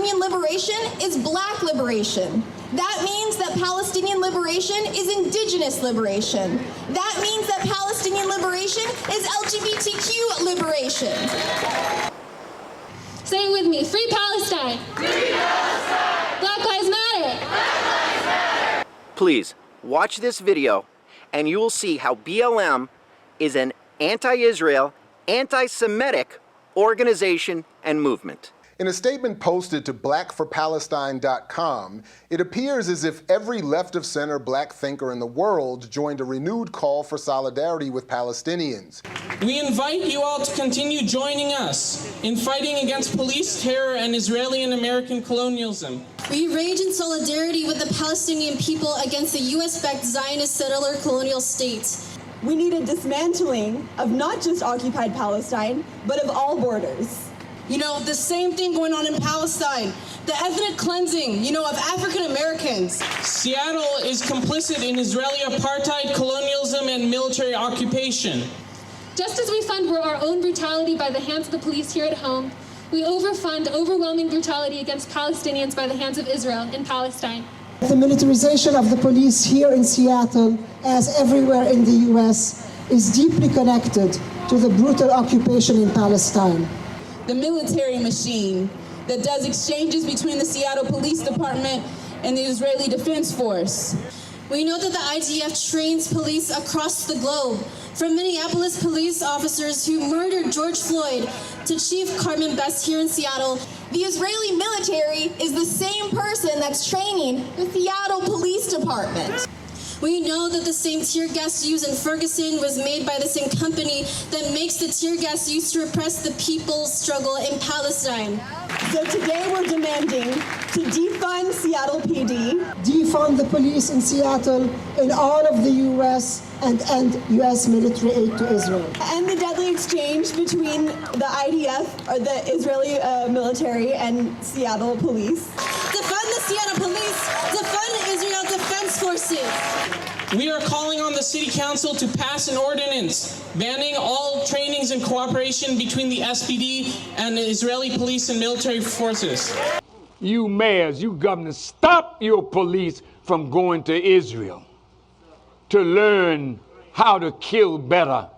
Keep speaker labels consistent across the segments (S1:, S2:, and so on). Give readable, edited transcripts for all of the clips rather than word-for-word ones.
S1: Palestinian liberation is black liberation. That means that Palestinian liberation is indigenous liberation. That means that Palestinian liberation is LGBTQ liberation.
S2: Say it with me, free Palestine. Free Palestine. Black Lives Matter. Black Lives Matter.
S3: Please, watch this video and you will see how BLM is an anti-Israel, anti-Semitic organization and movement.
S4: In a statement posted to blackforpalestine.com, it appears as if every left-of-center black thinker in the world joined a renewed call for solidarity with Palestinians.
S5: We invite you all to continue joining us in fighting against police terror and Israeli and American colonialism.
S6: We rage in solidarity with the Palestinian people against the U.S.-backed Zionist settler colonial states.
S7: We need a dismantling of not just occupied Palestine, but of all borders.
S8: You know, the same thing going on in Palestine. The ethnic cleansing, of African Americans.
S5: Seattle is complicit in Israeli apartheid, colonialism, and military occupation.
S2: Just as we fund our own brutality by the hands of the police here at home, we overfund overwhelming brutality against Palestinians by the hands of Israel in Palestine.
S9: The militarization of the police here in Seattle, as everywhere in the U.S., is deeply connected to the brutal occupation in Palestine.
S8: The military machine that does exchanges between the Seattle Police Department and the Israeli Defense Force.
S6: We know that the IDF trains police across the globe, from Minneapolis police officers who murdered George Floyd to Chief Carmen Best here in Seattle.
S1: The Israeli military is the same person that's training the Seattle Police Department.
S6: We know that the same tear gas used in Ferguson was made by the same company that makes the tear gas used to repress the people's struggle in Palestine.
S7: So today we're demanding to defund Seattle PD.
S9: Defund the police in Seattle, in all of the U.S., and end U.S. military aid to Israel.
S7: End the deadly exchange between the IDF, or the Israeli military, and Seattle police.
S6: Defund the Seattle police. Defund Israel Defense Forces.
S5: We are calling on the City Council to pass an ordinance banning all trainings and cooperation between the SPD and the Israeli police and military forces.
S10: You mayors, you governors, stop your police from going to Israel to learn how to kill better.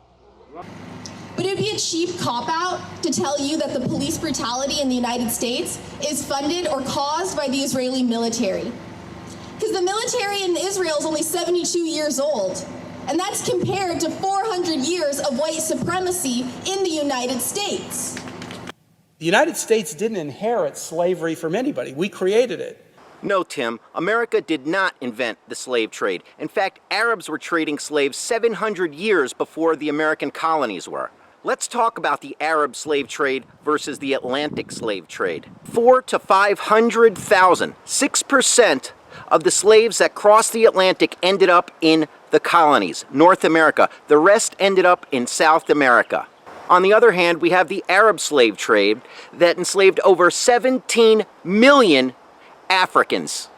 S1: Would it be a cheap cop-out to tell you that the police brutality in the United States is funded or caused by the Israeli military? Because the military in Israel is only 72 years old, and that's compared to 400 years of white supremacy in the United States.
S11: The United States didn't inherit slavery from anybody. We created it.
S3: No, Tim, America did not invent the slave trade. In fact, Arabs were trading slaves 700 years before the American colonies were. Let's talk about the Arab slave trade versus the Atlantic slave trade. 400,000 to 500,000, 6% of the slaves that crossed the Atlantic ended up in the colonies, North America. The rest ended up in South America. On the other hand, we have the Arab slave trade that enslaved over 17 million Africans.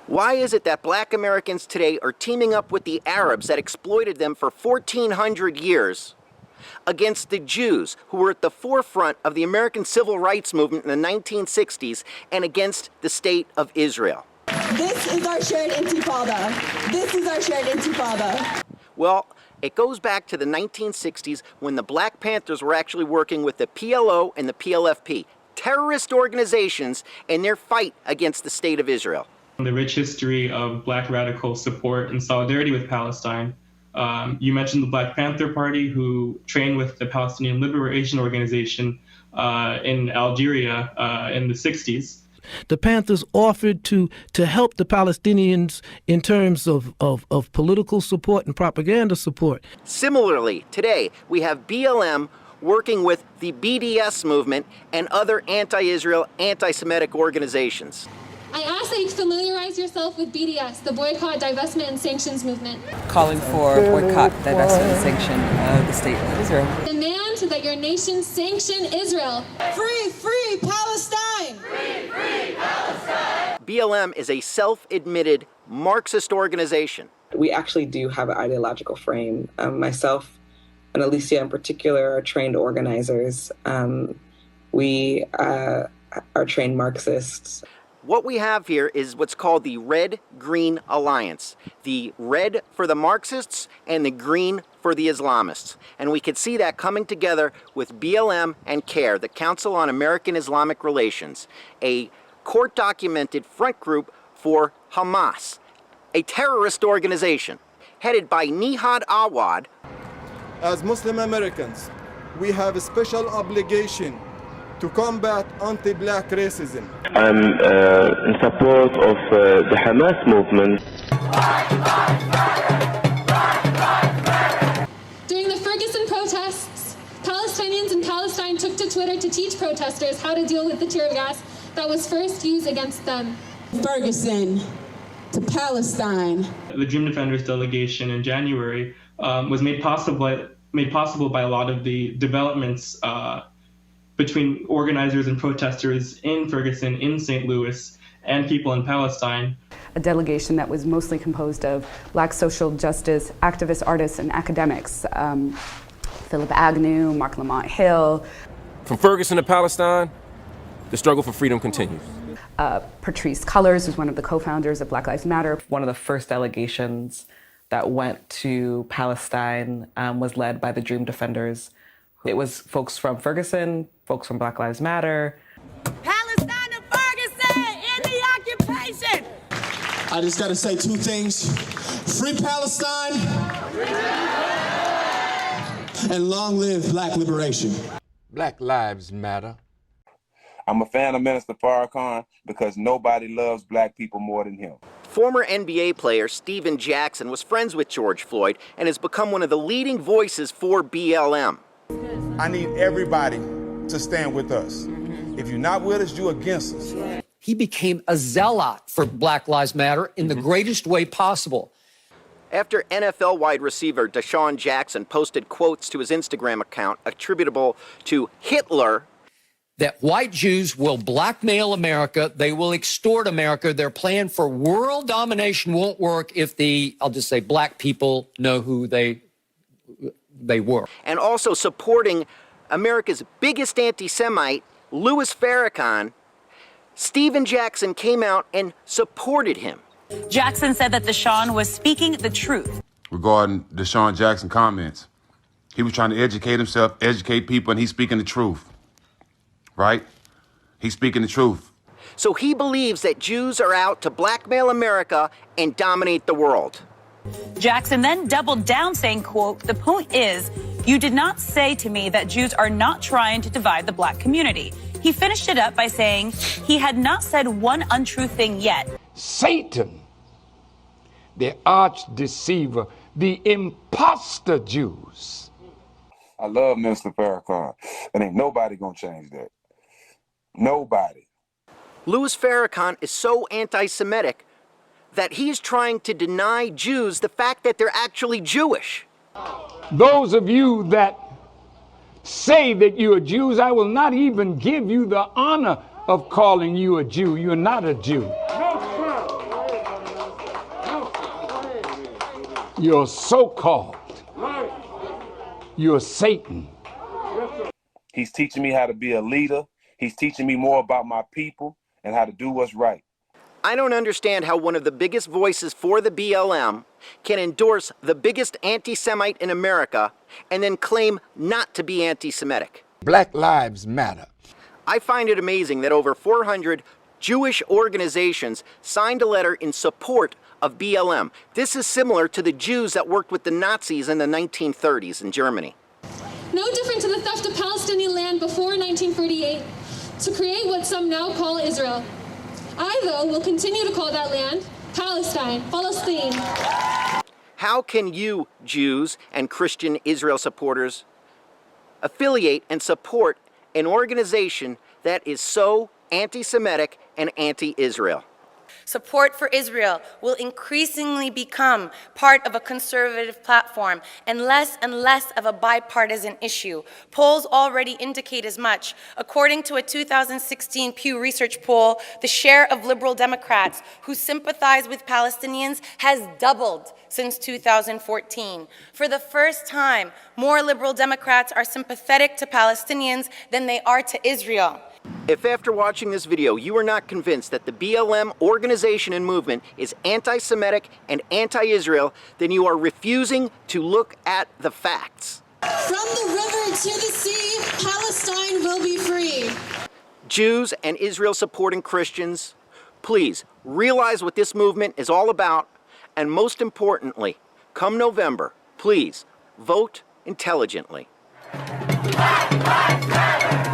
S3: Why is it that black Americans today are teaming up with the Arabs that exploited them for 1,400 years against the Jews who were at the forefront of the American civil rights movement in the 1960s and against the state of Israel?
S7: This is our shared intifada. This is our shared intifada.
S3: Well, it goes back to the 1960s when the Black Panthers were actually working with the PLO and the PLFP, terrorist organizations, in their fight against the state of Israel.
S12: The rich history of black radical support and solidarity with Palestine. You mentioned the Black Panther Party, who trained with the Palestinian Liberation Organization in Algeria in the 60s.
S13: The Panthers offered to help the Palestinians in terms of political support and propaganda support.
S3: Similarly, today we have BLM working with the BDS movement and other anti-Israel, anti-Semitic organizations.
S2: I ask that you familiarize yourself with BDS, the Boycott, Divestment, and Sanctions Movement.
S14: Calling for boycott, divestment, and sanction of the state of Israel.
S2: Demand that your nation sanction Israel.
S8: Free, free Palestine!
S2: Free, free Palestine!
S3: BLM is a self-admitted Marxist organization.
S15: We actually do have an ideological frame. Myself and Alicia in particular are trained organizers. We are trained Marxists.
S3: What we have here is what's called the Red-Green Alliance. The red for the Marxists and the green for the Islamists. And we could see that coming together with BLM and CARE, the Council on American Islamic Relations, a court-documented front group for Hamas, a terrorist organization headed by Nihad Awad.
S16: As Muslim Americans, we have a special obligation to combat anti-black racism.
S17: I'm in support of the Hamas movement.
S2: During the Ferguson protests, Palestinians in Palestine took to Twitter to teach protesters how to deal with the tear gas that was first used against them.
S8: Ferguson to Palestine.
S12: The Dream Defenders delegation in January was made possible by a lot of the developments between organizers and protesters in Ferguson, in St. Louis, and people in Palestine.
S18: A delegation that was mostly composed of Black social justice activists, artists, and academics. Philip Agnew, Mark Lamont Hill.
S19: From Ferguson to Palestine, the struggle for freedom continues.
S18: Patrice Cullors, who's one of the co-founders of Black Lives Matter.
S20: One of the first delegations that went to Palestine was led by the Dream Defenders. It was folks from Ferguson, folks from Black Lives Matter.
S21: Palestine and Ferguson in the occupation.
S22: I just got to say two things. Free Palestine and long live Black liberation.
S10: Black Lives Matter.
S23: I'm a fan of Minister Farrakhan because nobody loves black people more than him.
S3: Former NBA player Steven Jackson was friends with George Floyd and has become one of the leading voices for BLM.
S24: I need everybody to stand with us. If you're not with us, you're against us.
S25: He became a zealot for Black Lives Matter in the greatest way possible.
S3: After NFL wide receiver Deshaun Jackson posted quotes to his Instagram account attributable to Hitler,
S25: that white Jews will blackmail America, they will extort America, their plan for world domination won't work if I'll just say, black people know who they were.
S3: And also supporting America's biggest anti-Semite, Louis Farrakhan, Steven Jackson came out and supported him.
S26: Jackson said that Deshaun was speaking the truth.
S27: Regarding Deshaun Jackson comments, he was trying to educate himself, educate people, and he's speaking the truth. Right? He's speaking the truth.
S3: So he believes that Jews are out to blackmail America and dominate the world.
S26: Jackson then doubled down, saying, quote, "The point is, you did not say to me that Jews are not trying to divide the black community." He finished it up by saying he had not said one untrue thing yet.
S10: Satan, the arch deceiver, the imposter Jews.
S23: I love Minister Farrakhan, and ain't nobody gonna change that. Nobody.
S3: Louis Farrakhan is so anti-Semitic that he's trying to deny Jews the fact that they're actually Jewish.
S10: Those of you that say that you are Jews, I will not even give you the honor of calling you a Jew. You're not a Jew. You're so-called. You're Satan.
S23: He's teaching me how to be a leader. He's teaching me more about my people and how to do what's right.
S3: I don't understand how one of the biggest voices for the BLM can endorse the biggest anti-Semite in America and then claim not to be anti-Semitic.
S10: Black Lives Matter.
S3: I find it amazing that over 400 Jewish organizations signed a letter in support of BLM. This is similar to the Jews that worked with the Nazis in the 1930s in Germany.
S2: No different to the theft of Palestinian land before 1948 to create what some now call Israel. I, though, will continue to call that land Palestine, Palestine.
S3: How can you, Jews and Christian Israel supporters, affiliate and support an organization that is so anti-Semitic and anti-Israel?
S28: Support for Israel will increasingly become part of a conservative platform and less of a bipartisan issue. Polls already indicate as much. According to a 2016 Pew Research poll, the share of liberal Democrats who sympathize with Palestinians has doubled since 2014. For the first time, more liberal Democrats are sympathetic to Palestinians than they are to Israel.
S3: If after watching this video you are not convinced that the BLM organization and movement is anti-Semitic and anti-Israel, then you are refusing to look at the facts.
S1: From the river to the sea, Palestine will be free.
S3: Jews and Israel-supporting Christians, please realize what this movement is all about, and most importantly, come November, please vote intelligently.
S21: Black Lives Matter!